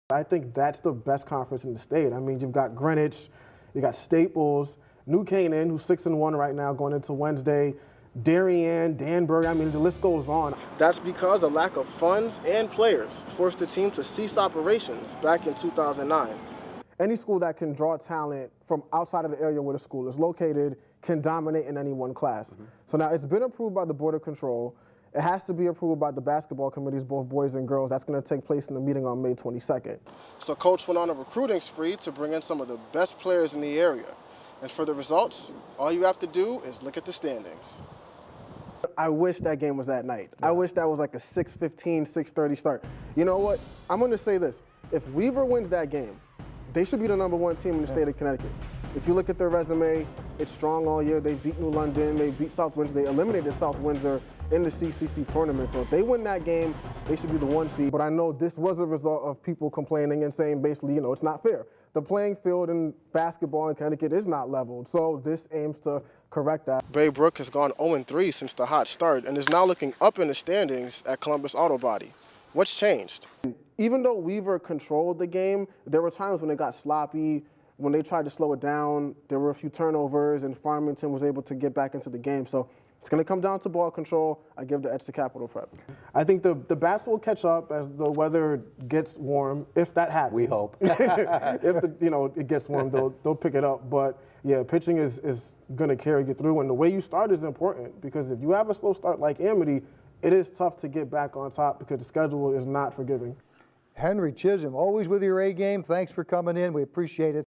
I think that's the best conference in the state. I mean, you've got Greenwich, you got Staples, New Canaan, who's 6-1 right now going into Wednesday, Darien, Danbury, I mean, the list goes on. That's because a lack of funds and players forced the team to cease operations back in 2009. Any school that can draw talent from outside of the area where the school is located can dominate in any one class. So now it's been approved by the Board of Control. It has to be approved by the basketball committees, both boys and girls. That's going to take place in the meeting on May 22nd. So Coach went on a recruiting spree to bring in some of the best players in the area. And for the results, all you have to do is look at the standings. I wish that game was that night. Yeah. I wish that was like a 6:15, 6:30 start. You know what? I'm going to say this. If Weaver wins that game, they should be the #1 team in the state of Connecticut. If you look at their resume, it's strong all year. They beat New London, they beat South Windsor, they eliminated South Windsor in the CCC tournament. So if they win that game, they should be the 1 seed. But I know this was a result of people complaining and saying basically, you know, it's not fair. The playing field in basketball in Connecticut is not leveled. So this aims to correct that. Bay Brook has gone 0-3 since the hot start and is now looking up in the standings at Columbus Auto Body. What's changed? Even though Weaver controlled the game, there were times when it got sloppy, when they tried to slow it down. There were a few turnovers, and Farmington was able to get back into the game. So it's going to come down to ball control. I give the edge to Capital Prep. I think the bats will catch up as the weather gets warm, if that happens. We hope. If it gets warm, they'll pick it up. But yeah, pitching is going to carry you through, and the way you start is important because if you have a slow start like Amity, it is tough to get back on top because the schedule is not forgiving. Henry Chisholm, always with your A game. Thanks for coming in. We appreciate it.